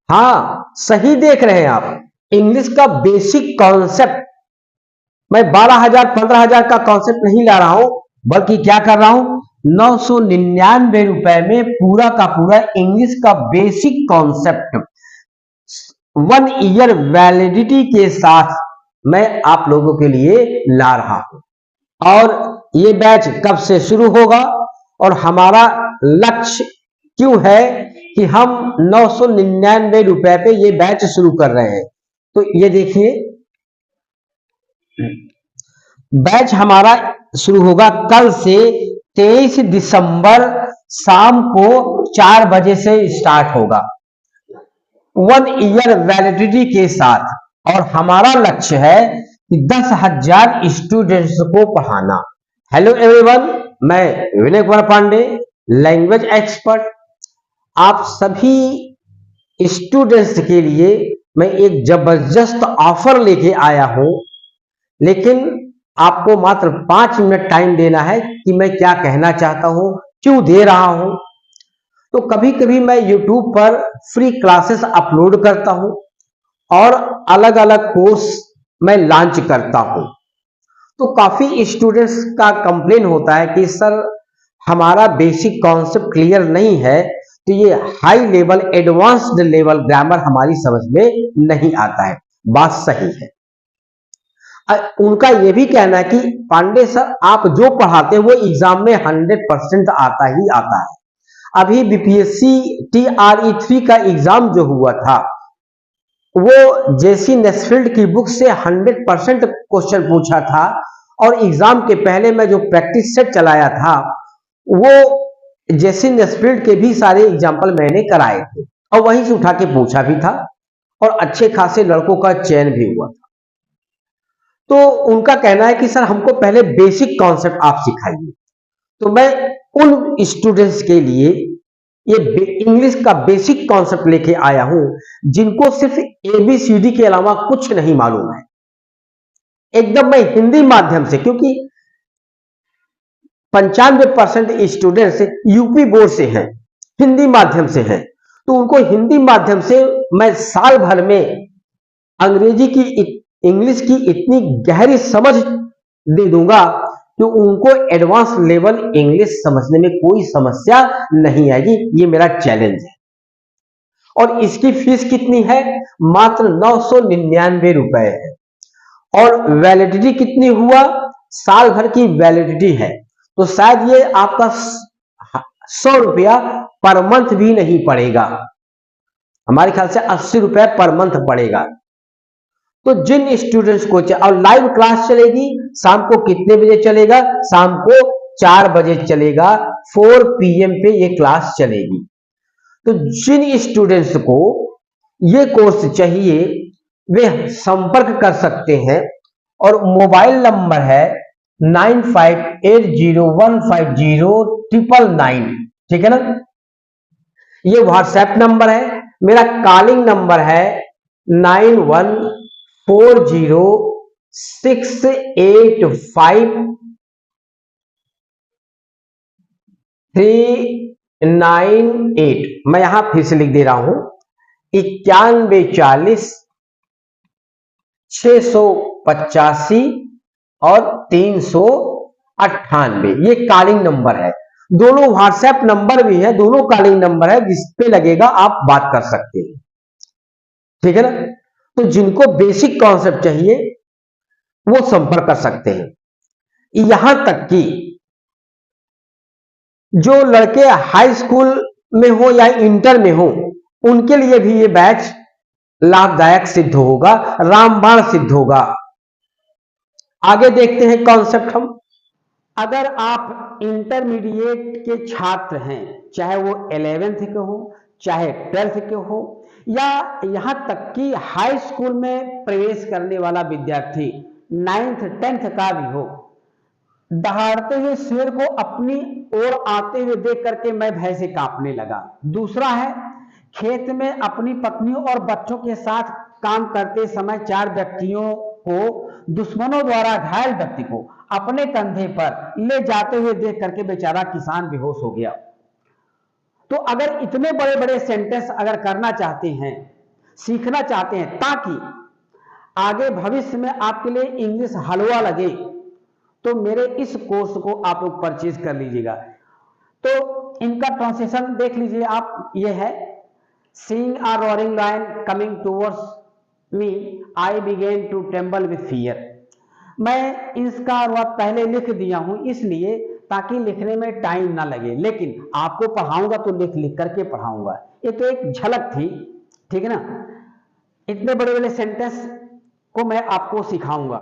हाँ, सही देख रहे हैं आप। इंग्लिश का बेसिक कॉन्सेप्ट मैं 12,000 15,000 का कॉन्सेप्ट नहीं ला रहा हूं, बल्कि क्या कर रहा हूं, 999 रुपए में पूरा का पूरा इंग्लिश का बेसिक कॉन्सेप्ट 1 ईयर वैलिडिटी के साथ मैं आप लोगों के लिए ला रहा हूं। और ये बैच कब से शुरू होगा और हमारा लक्ष्य क्यों है कि हम 999 रुपए पे ये बैच शुरू कर रहे हैं। तो ये देखिए, बैच हमारा शुरू होगा कल से 23 दिसंबर शाम को 4 बजे से स्टार्ट होगा 1 ईयर वैलिडिटी के साथ। और हमारा लक्ष्य है कि 10,000 स्टूडेंट्स को पढ़ाना। हेलो एवरीवन, मैं विनय कुमार पांडे, लैंग्वेज एक्सपर्ट। आप सभी स्टूडेंट्स के लिए मैं एक जबरदस्त ऑफर लेके आया हूं, लेकिन आपको मात्र 5 मिनट टाइम देना है कि मैं क्या कहना चाहता हूं, क्यों दे रहा हूं। तो कभी कभी मैं YouTube पर फ्री क्लासेस अपलोड करता हूं और अलग अलग कोर्स मैं लॉन्च करता हूं। तो काफी स्टूडेंट्स का कंप्लेन होता है कि सर हमारा बेसिक कॉन्सेप्ट क्लियर नहीं है, तो ये high level advanced level grammar हमारी समझ में नहीं आता है। बात सही है। उनका यह भी कहना है कि पांडे सर आप जो पढ़ाते हैं वो एग्जाम में 100% आता ही आता है। अभी बीपीएससी TRE3 का एग्जाम जो हुआ था वो जेसी नेस्फील्ड की बुक से 100% क्वेश्चन पूछा था, और एग्जाम के पहले मैं जो प्रैक्टिस सेट चलाया था वो जेसी नेस्फील्ड के भी सारे एग्जाम्पल मैंने कराए थे और वहीं से उठा के पूछा भी था और अच्छे खासे लड़कों का चयन भी हुआ था। तो उनका कहना है कि सर हमको पहले बेसिक कॉन्सेप्ट आप सिखाइए। तो मैं उन स्टूडेंट्स के लिए ये इंग्लिश का बेसिक कॉन्सेप्ट लेके आया हूं जिनको सिर्फ ABCD के अलावा कुछ नहीं मालूम है। एकदम मैं हिंदी माध्यम से, क्योंकि 95% स्टूडेंट्स यूपी बोर्ड से हैं, हिंदी माध्यम से हैं, तो उनको हिंदी माध्यम से मैं साल भर में अंग्रेजी की इंग्लिश की इतनी गहरी समझ दे दूंगा कि उनको एडवांस लेवल इंग्लिश समझने में कोई समस्या नहीं आएगी। ये मेरा चैलेंज है। और इसकी फीस कितनी है? मात्र 999 रुपए है। और वैलिडिटी कितनी हुआ? साल भर की वैलिडिटी है। तो शायद ये आपका 100 रुपया पर मंथ भी नहीं पड़ेगा, हमारे ख्याल से 80 रुपए पर मंथ पड़ेगा। तो जिन स्टूडेंट्स को, और लाइव क्लास चलेगी शाम को कितने बजे चलेगा? शाम को 4 बजे चलेगा, 4 PM पे ये क्लास चलेगी। तो जिन स्टूडेंट्स को ये कोर्स चाहिए वे संपर्क कर सकते हैं, और मोबाइल नंबर है 9580150999, ठीक है ना। ये व्हाट्सएप नंबर है। मेरा कॉलिंग नंबर है 91468538। मैं यहां फिर से लिख दे रहा हूं 9140 685 और 398। ये कॉलिंग नंबर है। दोनों व्हाट्सएप नंबर भी है, दोनों कॉलिंग नंबर है, जिस पे लगेगा आप बात कर सकते हैं, ठीक है ना। तो जिनको बेसिक कॉन्सेप्ट चाहिए वो संपर्क कर सकते हैं। यहां तक कि जो लड़के हाई स्कूल में हो या इंटर में हो उनके लिए भी ये बैच लाभदायक सिद्ध होगा, रामबाण सिद्ध होगा। आगे देखते हैं कॉन्सेप्ट हम। अगर आप इंटरमीडिएट के छात्र हैं, चाहे वो 11th के हो, चाहे 12th के हो, या यहां तक कि हाई स्कूल में प्रवेश करने वाला विद्यार्थी 9th 10th का भी हो, दहाड़ते हुए शेर को अपनी ओर आते हुए देख करके मैं भय से कांपने लगा। दूसरा है, खेत में अपनी पत्नी और बच्चों के साथ काम करते समय 4 व्यक्तियों को दुश्मनों द्वारा घायल व्यक्ति को अपने कंधे पर ले जाते हुए देख करके बेचारा किसान बेहोश हो गया। तो अगर इतने बड़े बड़े सेंटेंस अगर करना चाहते हैं सीखना चाहते हैं ताकि आगे भविष्य में आपके लिए इंग्लिश हलवा लगे, तो मेरे इस कोर्स को आप लोग परचेज कर लीजिएगा। तो इनका ट्रांसलेशन देख लीजिए आप, ये है seeing a roaring lion coming towards me I begin to tremble with fear. मैं इसका अनुवाद पहले लिख दिया हूं इसलिए ताकि लिखने में टाइम ना लगे, लेकिन आपको पढ़ाऊंगा तो लिख लिख करके पढ़ाऊंगा। ये तो एक झलक थी, ठीक है ना। इतने बड़े बड़े सेंटेंस को मैं आपको सिखाऊंगा।